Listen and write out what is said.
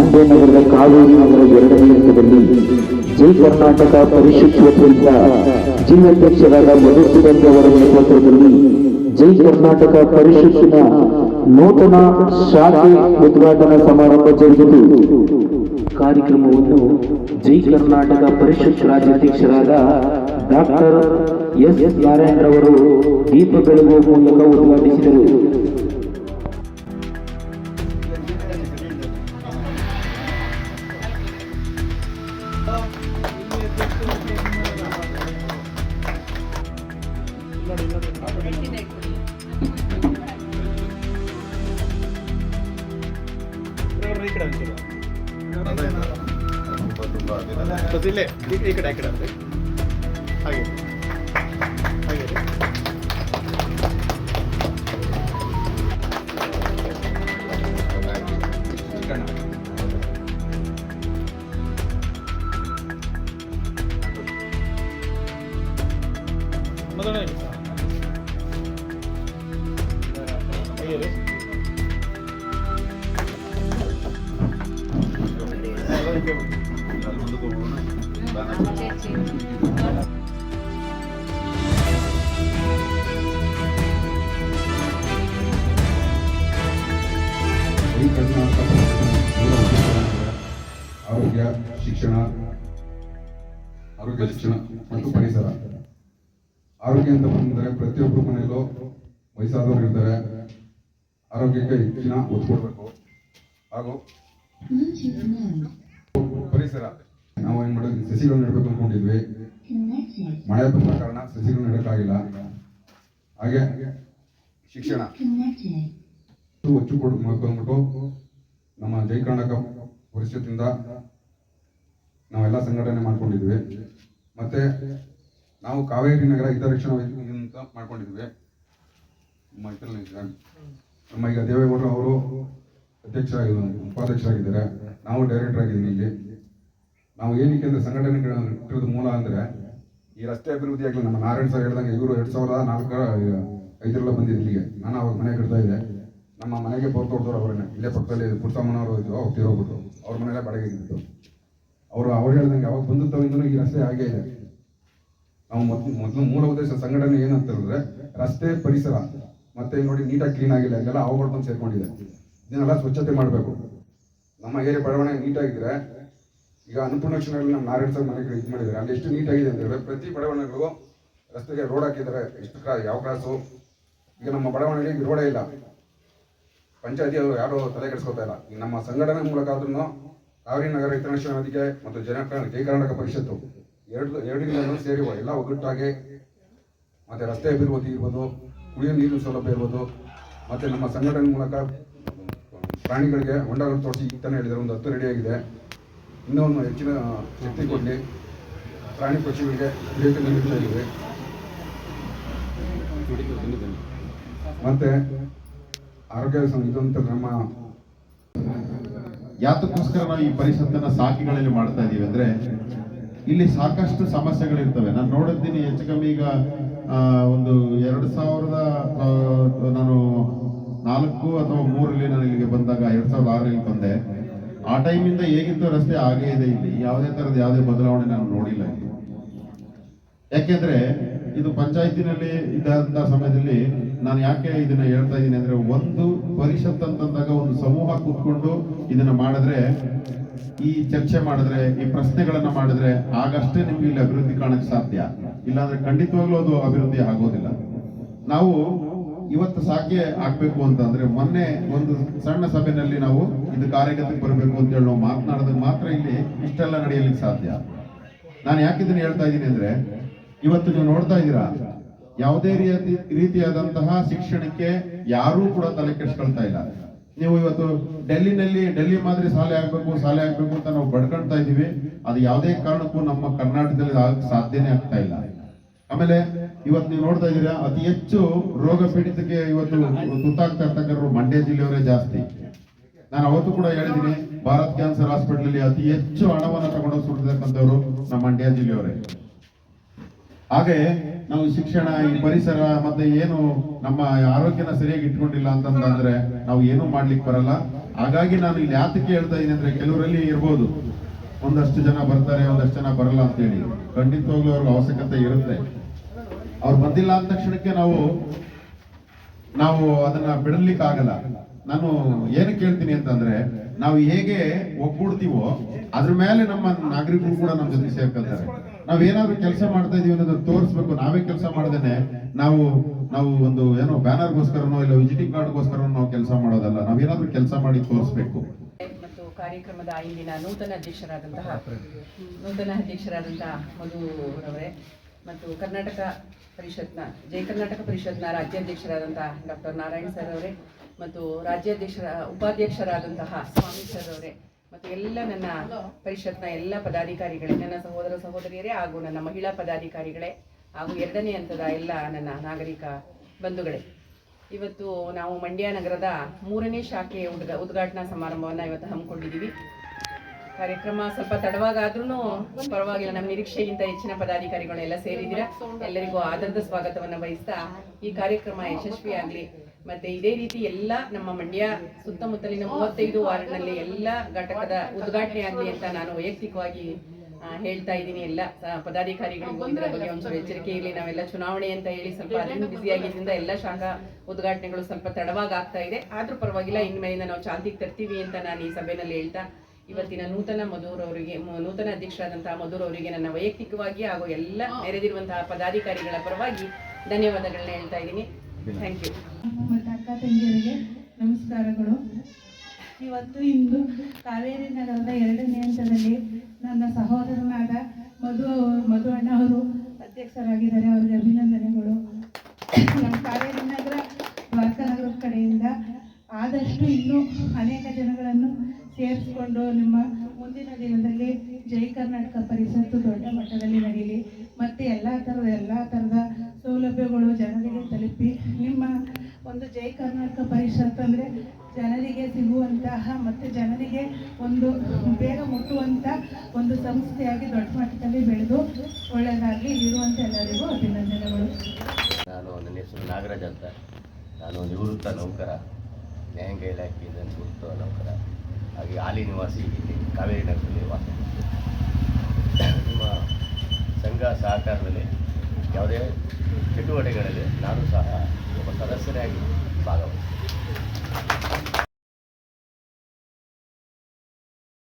ಬಾಂಬೆ ನಗರದ ಕಾವೇರಿ ನಗರ 2ನೇ ಹಂತದಲ್ಲಿ ಜೈ ಕರ್ನಾಟಕ ಪರಿಷತ್ ವತಿಯಿಂದ ಜಿಲ್ಲಾಧ್ಯಕ್ಷರಾದ ಮಧುಸೂದನ್ ಅವರ ನೇತೃತ್ವದಲ್ಲಿ ಜೈ ಕರ್ನಾಟಕ ಪರಿಷತ್ತಿನ ನೂತನ ಶಾಖೆ ಉದ್ಘಾಟನಾ ಸಮಾರಂಭ ಜರುಗಿತು. ಕಾರ್ಯಕ್ರಮವನ್ನು ಜೈ ಕರ್ನಾಟಕ ಪರಿಷತ್ ರಾಜ್ಯಾಧ್ಯಕ್ಷರಾದ ಡಾಕ್ಟರ್ ಎಸ್ ನಾರಾಯಣ್ ರವರು ದೀಪ ಬೆಳಗುವ ಮೂಲಕ ಉದ್ಘಾಟಿಸಿದರು. ಆರೋಗ್ಯ ಶಿಕ್ಷಣ ಮತ್ತು ಪರಿಸರ. ಆರೋಗ್ಯ ಅಂತ ಬಂದರೆ ಪ್ರತಿಯೊಬ್ಬರು ಮನೆಯಲ್ಲೂ ವಯಸ್ಸಾದವರು ಇರ್ತಾರೆ. ಆರೋಗ್ಯಕ್ಕೆ ಹೆಚ್ಚಿನ ಒತ್ತು ಕೊಡಬೇಕು. ಹಾಗೂ ಪರಿಸರ ನಾವು ಏನ್ ಮಾಡೋದು, ಸಸಿಗಳು ನೆಡಬೇಕು ಅಂದ್ಕೊಂಡಿದ್ವಿ. ಮಳೆ ಬಂದ ಕಾರಣ ಸಸಿಗಳು ನೆಡಕ್ಕಾಗಿಲ್ಲ. ಹಾಗೆ ಶಿಕ್ಷಣ ಒತ್ತು ಕೊಡ್ಬಿಟ್ಟು ನಮ್ಮ ಜೈ ಕರ್ನಾಟಕ ಪರಿಷತ್ತಿಂದ ನಾವೆಲ್ಲ ಸಂಘಟನೆ ಮಾಡ್ಕೊಂಡಿದ್ವಿ. ಮತ್ತೆ ನಾವು ಕಾವೇರಿ ನಗರ ಹಿತರಕ್ಷಣಾ ವೇದಿಕೆ ಅಂತ ಮಾಡ್ಕೊಂಡಿದ್ವಿ. ನಮ್ಮ ಈಗ ದೇವೇಗೌಡರು ಅವರು ಉಪಾಧ್ಯಕ್ಷರಾಗಿದ್ದಾರೆ. ನಾವು ಡೈರೆಕ್ಟರ್ ಆಗಿದ್ದೀನಿ. ಇಲ್ಲಿ ನಾವು ಏನಕ್ಕೆ ಅಂದ್ರೆ ಸಂಘಟನೆ ಇಟ್ಟಿರೋದು ಮೂಲ ಅಂದ್ರೆ ಈ ರಸ್ತೆ ಅಭಿವೃದ್ಧಿ ಆಗಲಿ. ನಮ್ಮ ನಾರಾಯಣ್ ಸರ್ ಹೇಳಿದಂಗೆ ಇವರು 2004-5 ಬಂದಿದ್ದು ಇಲ್ಲಿಗೆ. ನಾನು ಅವಾಗ ಮನೆ ಕಟ್ತಾ ಇದ್ದೆ. ನಮ್ಮ ಮನೆಗೆ ಬೋರ್ ತೋಡ್ದವ್ರು ಅವರನ್ನೇ, ಇಲ್ಲೇ ಪಕ್ಕದಲ್ಲಿ ಪುಟ್ಸಮ್ಮನವರು ಇದ್ರು, ಹೋಗ್ತಿರೋಗ್ಬಿಟ್ಟು ಅವ್ರ ಮನೆಯಲ್ಲೇ ಬಾಡಿಗೆ ಇದ್ದು. ಅವ್ರು ಹೇಳ್ದಂಗೆ ಅವಾಗ ಬಂದು ಈ ರಸ್ತೆ ಹಾಗೆ ಇದೆ. ನಾವು ಮೊದಲು ಮೂಲ ಉದ್ದೇಶ ಸಂಘಟನೆ ಏನಂತ ಹೇಳಿದ್ರೆ ರಸ್ತೆ ಪರಿಸರ ಮತ್ತೆ ನೋಡಿ ನೀಟಾಗಿ ಕ್ಲೀನ್ ಆಗಿಲ್ಲ, ಇದೆಲ್ಲ ಅವುಗಳು ಬಂದು ಸೇರ್ಕೊಂಡಿದೆ. ಇದನ್ನೆಲ್ಲ ಸ್ವಚ್ಛತೆ ಮಾಡಬೇಕು. ನಮ್ಮ ಏರಿಯಾ ಬಡಾವಣೆ ನೀಟಾಗಿದ್ರೆ, ಈಗ ಅನ್ನಪೂರ್ಣೇಶ್ವರಲ್ಲಿ ನಮ್ಮ ನಾರಾಯಣ ಸರ್ ಮನೆಗೆ ಇದು ಮಾಡಿದ್ದಾರೆ, ಅಲ್ಲಿ ಎಷ್ಟು ನೀಟಾಗಿದೆ ಅಂತ ಹೇಳಿದ್ರೆ ಪ್ರತಿ ಬಡಾವಣೆಗಳಿಗೂ ರಸ್ತೆಗೆ ರೋಡ್ ಹಾಕಿದ್ದಾರೆ. ಎಷ್ಟು ಯಾವ ಕ್ರಾಸು. ಈಗ ನಮ್ಮ ಬಡಾವಣೆಗೆ ರೋಡೇ ಇಲ್ಲ. ಪಂಚಾಯತಿಯವರು ಯಾರು ತಲೆ ಕೆಡಿಸ್ಕೊತಾ ಇಲ್ಲ. ಈಗ ನಮ್ಮ ಸಂಘಟನೆ ಮೂಲಕ ಆದ್ರೂ ಕಾವೇರಿ ನಗರ ಹಿತರಕ್ಷಣಾ ವೇದಿಕೆ ಮತ್ತು ಜೈ ಕರ್ನಾಟಕ ಪರಿಷತ್ತು ಎರಡೂ ಸೇರಿ ಎಲ್ಲ ಒಗ್ಗಟ್ಟಾಗಿ ಮತ್ತೆ ರಸ್ತೆ ಅಭಿವೃದ್ಧಿ ಇರ್ಬೋದು, ಕುಡಿಯೋ ನೀರಿನ ಸೌಲಭ್ಯ ಇರ್ಬೋದು, ಮತ್ತೆ ನಮ್ಮ ಸಂಘಟನೆ ಮೂಲಕ ಪ್ರಾಣಿಗಳಿಗೆ ಹೊಂಡಗಳನ್ನು ತೋರಿಸಿ ಈಗ ತಾನೇ ಹೇಳಿದರೆ ಒಂದು 10 ರೆಡಿಯಾಗಿದೆ. ಇನ್ನೂ ಒಂದು ಹೆಚ್ಚಿನ ಶಕ್ತಿ ಕೊಡಲಿ. ಪ್ರಾಣಿ ಪಕ್ಷಿಗಳಿಗೆ ಕುಡಿಯೋಕೆ ನೀಡ್ತಾ ಇದ್ದೀವಿ. ಮತ್ತೆ ಆರೋಗ್ಯ ಇದಂತ ನಮ್ಮ ಯಾತಕ್ಕೋಸ್ಕರ ನಾವು ಈ ಪರಿಷತ್ತನ್ನ ಸಾಕಿಗಳಲ್ಲಿ ಮಾಡ್ತಾ ಇದೀವಿ ಅಂದ್ರೆ ಇಲ್ಲಿ ಸಾಕಷ್ಟು ಸಮಸ್ಯೆಗಳಿರ್ತವೆ. ನಾನು ನೋಡಿದ್ದೀನಿ ಹೆಚ್ಚು ಕಮ್ಮಿ ಈಗ ಒಂದು 2000 ನಾನು 4 ಅಥವಾ 3ರಲ್ಲಿ ನಾನು ಇಲ್ಲಿಗೆ ಬಂದಾಗ 2006ರಲ್ಲಿ ಬಂದೆ. ಆ ಟೈಮಿಂದ ಹೇಗಿತ್ತು ರಸ್ತೆ ಹಾಗೇ ಇದೆ. ಇಲ್ಲಿ ಯಾವುದೇ ತರದ ಯಾವುದೇ ಬದಲಾವಣೆ ನಾನು ನೋಡಿಲ್ಲ. ಯಾಕೆಂದ್ರೆ ಇದು ಪಂಚಾಯತಿನಲ್ಲಿ ಇದ್ದಂತ ಸಮಯದಲ್ಲಿ ನಾನು ಯಾಕೆ ಇದನ್ನ ಹೇಳ್ತಾ ಇದ್ದೀನಿ ಅಂದ್ರೆ, ಒಂದು ಪರಿಷತ್ ಅಂತಂದಾಗ ಒಂದು ಸಮೂಹ ಕೂತ್ಕೊಂಡು ಇದನ್ನ ಮಾಡಿದ್ರೆ, ಈ ಚರ್ಚೆ ಮಾಡಿದ್ರೆ, ಈ ಪ್ರಶ್ನೆಗಳನ್ನ ಮಾಡಿದ್ರೆ ಆಗಷ್ಟೇ ನಿಮ್ಗೆ ಇಲ್ಲಿ ಅಭಿವೃದ್ಧಿ ಕಾಣಕ್ಕೆ ಸಾಧ್ಯ. ಇಲ್ಲಾಂದ್ರೆ ಖಂಡಿತವಾಗ್ಲೂ ಅದು ಅಭಿವೃದ್ಧಿ ಆಗೋದಿಲ್ಲ. ನಾವು ಇವತ್ತು ಸಾಕೆ ಆಗ್ಬೇಕು ಅಂತಂದ್ರೆ ಮೊನ್ನೆ ಒಂದು ಸಣ್ಣ ಸಭೆಯಲ್ಲಿ ನಾವು ಇದು ಕಾರ್ಯಗತಕ್ಕೆ ಬರಬೇಕು ಅಂತ ಹೇಳಿ ನಾವು ಮಾತನಾಡಿದಾಗ ಮಾತ್ರ ಇಲ್ಲಿ ಇಷ್ಟೆಲ್ಲ ನಡೆಯಲಿಕ್ಕೆ ಸಾಧ್ಯ. ನಾನು ಯಾಕೆ ಇದನ್ನ ಹೇಳ್ತಾ ಇದ್ದೀನಿ ಅಂದ್ರೆ, ಇವತ್ತು ನೀವು ನೋಡ್ತಾ ಇದ್ದೀರಾ ಯಾವುದೇ ರೀತಿಯಾದಂತಹ ಶಿಕ್ಷಣಕ್ಕೆ ಯಾರೂ ಕೂಡ ತಲೆ ಕೆಡಿಸ್ಕೊಳ್ತಾ ಇಲ್ಲ. ನೀವು ಇವತ್ತು ಡೆಲ್ಲಿ ಮಾದರಿ ಶಾಲೆ ಆಗ್ಬೇಕು ಅಂತ ನಾವು ಬಡ್ಕೊಳ್ತಾ ಇದೀವಿ. ಅದು ಯಾವುದೇ ಕಾರಣಕ್ಕೂ ನಮ್ಮ ಕರ್ನಾಟಕದಲ್ಲಿ ಸಾಧ್ಯನೇ ಆಗ್ತಾ ಇಲ್ಲ. ಆಮೇಲೆ ಇವತ್ತು ನೀವು ನೋಡ್ತಾ ಇದ್ದೀರಾ ಅತಿ ಹೆಚ್ಚು ರೋಗ ಪೀಡಿತಕ್ಕೆ ಇವತ್ತು ತುತ್ತಾಗ್ತಾ ಇರ್ತಕ್ಕಂಥವ್ರು ಮಂಡ್ಯ ಜಿಲ್ಲೆಯವರೇ ಜಾಸ್ತಿ. ನಾನು ಅವತ್ತು ಕೂಡ ಹೇಳಿದ್ದೀನಿ, ಭಾರತ್ ಕ್ಯಾನ್ಸರ್ ಹಾಸ್ಪಿಟಲ್ ಅಲ್ಲಿ ಅತಿ ಹೆಚ್ಚು ಹಣವನ್ನು ತಗೊಂಡೋಗಿ ಸುಟ್ಟಿರ್ತಕ್ಕಂಥವ್ರು ನಮ್ಮ ಮಂಡ್ಯ ಜಿಲ್ಲೆಯವರೇ. ಹಾಗೆ ನಾವು ಶಿಕ್ಷಣ, ಈ ಪರಿಸರ ಮತ್ತೆ ಏನು ನಮ್ಮ ಆರೋಗ್ಯನ ಸರಿಯಾಗಿ ಇಟ್ಕೊಂಡಿಲ್ಲ ಅಂತಂದ್ರೆ ನಾವು ಏನು ಮಾಡ್ಲಿಕ್ಕೆ ಬರಲ್ಲ. ಹಾಗಾಗಿ ನಾನು ಇಲ್ಲಿ ಯಾತಕ್ಕೆ ಹೇಳ್ತಾ ಇದ್ದೀನಿ ಅಂದ್ರೆ ಕೆಲವರಲ್ಲಿ ಇರ್ಬೋದು ಒಂದಷ್ಟು ಜನ ಬರ್ತಾರೆ ಒಂದಷ್ಟು ಜನ ಬರಲ್ಲ ಅಂತೇಳಿ. ಖಂಡಿತವಾಗ್ಲೂ ಅವ್ರಿಗೆ ಅವಶ್ಯಕತೆ ಇರುತ್ತೆ. ಅವ್ರು ಬಂದಿಲ್ಲ ಅಂದ ತಕ್ಷಣಕ್ಕೆ ನಾವು ಅದನ್ನ ಬಿಡಲಿಕ್ಕೆ ಆಗಲ್ಲ. ನಾನು ಏನಕ್ಕೆ ಹೇಳ್ತೀನಿ ಅಂತಂದ್ರೆ, ನಾವು ಹೇಗೆ ಒಗ್ಗೂಡ್ತೀವೋ ಅದ್ರ ಮೇಲೆ ನಮ್ಮ ನಾಗರಿಕರು ಕೂಡ ನಮ್ಮ ಜೊತೆ ಸೇರ್ಕೊಳ್ತಾರೆ. ನಾವೇನಾದ್ರೂ ಕೆಲಸ ಮಾಡ್ತಾ ಇದೀವಿ ಅನ್ನೋದನ್ನ ತೋರಿಸ್ಬೇಕು. ನಾವೇ ಕೆಲಸ ಮಾಡದೇನೆ ನಾವು ಒಂದು ಏನೋ ಬ್ಯಾನರ್ಗೋಸ್ಕರನೋ ಇಲ್ಲ ವಿಸಿಟಿಂಗ್ ಕಾರ್ಡ್ಗೋಸ್ಕರ ನಾವು ಕೆಲಸ ಮಾಡೋದಲ್ಲ. ನಾವೇನಾದ್ರೂ ಕೆಲಸ ಮಾಡಿ ತೋರಿಸ್ಬೇಕು. ಮತ್ತು ಕಾರ್ಯಕ್ರಮದ ಇಂದಿನ ನೂತನ ಅಧ್ಯಕ್ಷರಾದಂತಹ ಮಧುರವರೇ ಮತ್ತು ಕರ್ನಾಟಕ ಪರಿಷತ್ನ ಕರ್ನಾಟಕ ಪರಿಷತ್ನ ರಾಜ್ಯಾಧ್ಯಕ್ಷರಾದಂತಹ ಡಾಕ್ಟರ್ ನಾರಾಯಣ್ ಸರ್ ಅವರೇ ಮತ್ತು ಉಪಾಧ್ಯಕ್ಷರಾದಂತಹ ಸ್ವಾಮಿ ಸರ್ ಅವರೇ ಮತ್ತು ಎಲ್ಲ ನನ್ನ ಪರಿಷತ್ನ ಎಲ್ಲ ಪದಾಧಿಕಾರಿಗಳೇ, ನನ್ನ ಸಹೋದರ ಸಹೋದರಿಯರೇ ಹಾಗೂ ನನ್ನ ಮಹಿಳಾ ಪದಾಧಿಕಾರಿಗಳೇ ಹಾಗೂ 2ನೇ ಹಂತದ ಎಲ್ಲ ನನ್ನ ನಾಗರಿಕ ಬಂಧುಗಳೇ, ಇವತ್ತು ನಾವು ಮಂಡ್ಯ ನಗರದ 3ನೇ ಶಾಖೆ ಉದ್ಘಾಟನಾ ಸಮಾರಂಭವನ್ನು ಇವತ್ತು ಹಮ್ಮಿಕೊಂಡಿದ್ದೀವಿ. ಕಾರ್ಯಕ್ರಮ ಸ್ವಲ್ಪ ತಡವಾಗಾದ್ರೂ ಪರವಾಗಿಲ್ಲ, ನಮ್ಮ ನಿರೀಕ್ಷೆಗಿಂತ ಹೆಚ್ಚಿನ ಪದಾಧಿಕಾರಿಗಳೆಲ್ಲ ಸೇರಿದ್ದೀರಾ. ಎಲ್ಲರಿಗೂ ಆದರದ ಸ್ವಾಗತವನ್ನು ಬಯಸ್ತಾ ಈ ಕಾರ್ಯಕ್ರಮ ಯಶಸ್ವಿಯಾಗಲಿ. ಮತ್ತೆ ಇದೇ ರೀತಿ ಎಲ್ಲ ನಮ್ಮ ಮಂಡ್ಯ ಸುತ್ತಮುತ್ತಲಿನ 35 ವಾರ್ಡ್ನಲ್ಲಿ ಎಲ್ಲ ಘಟಕದ ಉದ್ಘಾಟನೆ ಆಗಲಿ ಅಂತ ನಾನು ವೈಯಕ್ತಿಕವಾಗಿ ಹೇಳ್ತಾ ಇದ್ದೀನಿ. ಎಲ್ಲ ಪದಾಧಿಕಾರಿಗಳಿಗೂ ಇದರ ಬಗ್ಗೆ ಒಂಚೂರು ಎಚ್ಚರಿಕೆ ಇರಲಿ. ನಾವೆಲ್ಲ ಚುನಾವಣೆ ಅಂತ ಹೇಳಿ ಸ್ವಲ್ಪ ಅದನ್ನು ಬ್ಯುಸಿಯಾಗಿದ್ದರಿಂದ ಎಲ್ಲ ಶಾಖಾ ಉದ್ಘಾಟನೆಗಳು ಸ್ವಲ್ಪ ತಡವಾಗಿ ಆಗ್ತಾ ಇದೆ. ಆದ್ರೂ ಪರವಾಗಿಲ್ಲ, ಇನ್ಮೇಲಿಂದ ನಾವು ಚಾಲ್ತಿಗೆ ತರ್ತೀವಿ ಅಂತ ನಾನು ಈ ಸಭೆಯಲ್ಲಿ ಹೇಳ್ತಾ ಇವತ್ತಿನ ನೂತನ ಅಧ್ಯಕ್ಷರಾದಂತಹ ಮಧುರವರಿಗೆ ನನ್ನ ವೈಯಕ್ತಿಕವಾಗಿ ಹಾಗೂ ಎಲ್ಲ ನೆರೆದಿರುವಂತಹ ಪದಾಧಿಕಾರಿಗಳ ಪರವಾಗಿ ಧನ್ಯವಾದಗಳನ್ನ ಹೇಳ್ತಾ ಇದ್ದೀನಿ. Thank you. ಮತ್ತು ಅಕ್ಕ ತಂಗಿಯರಿಗೆ ನಮಸ್ಕಾರಗಳು. ಇಂದು ಕಾವೇರಿ ನಗರದ 2ನೇ ಹಂತದಲ್ಲಿ ನನ್ನ ಸಹೋದರನಾದ ಮಧು ಅಣ್ಣ ಅವರು ಅಧ್ಯಕ್ಷರಾಗಿದ್ದಾರೆ. ಅವರಿಗೆ ಅಭಿನಂದನೆಗಳು. ನಮ್ಮ ಕಾವೇರಿ ನಗರ ದ್ವಾರಕಾ ನಗರದ ಕಡೆಯಿಂದ ಆದಷ್ಟು ಇನ್ನೂ ಅನೇಕ ಜನಗಳನ್ನು ಸೇರಿಸಿಕೊಂಡು ನಿಮ್ಮ ಮುಂದಿನ ದಿನದಲ್ಲಿ ಜೈ ಕರ್ನಾಟಕ ಪರಿಷತ್ತು ದೊಡ್ಡ ಮಟ್ಟದಲ್ಲಿ ನಡೀಲಿ ಮತ್ತು ಎಲ್ಲ ಥರದ ಸೌಲಭ್ಯಗಳು ಜನರಿಗೆ ತಲುಪಿ ನಿಮ್ಮ ಒಂದು ಜೈ ಕರ್ನಾಟಕ ಪರಿಷತ್ ಅಂದರೆ ಜನರಿಗೆ ಸಿಗುವಂತಹ ಮತ್ತು ಜನರಿಗೆ ಒಂದು ಬೇಗ ಮುಟ್ಟುವಂಥ ಒಂದು ಸಂಸ್ಥೆಯಾಗಿ ದೊಡ್ಡ ಮಟ್ಟದಲ್ಲಿ ಬೆಳೆದು ಒಳ್ಳೆಯದಾಗಿ ಇರುವಂಥ ಎಲ್ಲರಿಗೂ ಅಭಿನಂದನೆಗಳು. ನನ್ನ ಹೆಸರು ನಾಗರಾಜ್ ಅಂತ. ನಾನು ನಿವೃತ್ತ ನೌಕರ, ನ್ಯಾಯಾಂಗ ಇಲಾಖೆಯಿಂದ ನಿವೃತ್ತ ನೌಕರ, ಹಾಗೆ ಹಾಲಿ ನಿವಾಸಿ ಇಲ್ಲಿ ಕಾವೇರಿ ನಗರದಲ್ಲಿ ವಾಸ. ನಿಮ್ಮ ಸಂಘ ಸಹಕಾರದಲ್ಲಿ ಯಾವುದೇ ಚಟುವಟಿಕೆಗಳಲ್ಲಿ ನಾನು ಸಹ ಒಬ್ಬ ಸದಸ್ಯರಾಗಿ ಭಾಗವಹಿಸ್ತೀನಿ.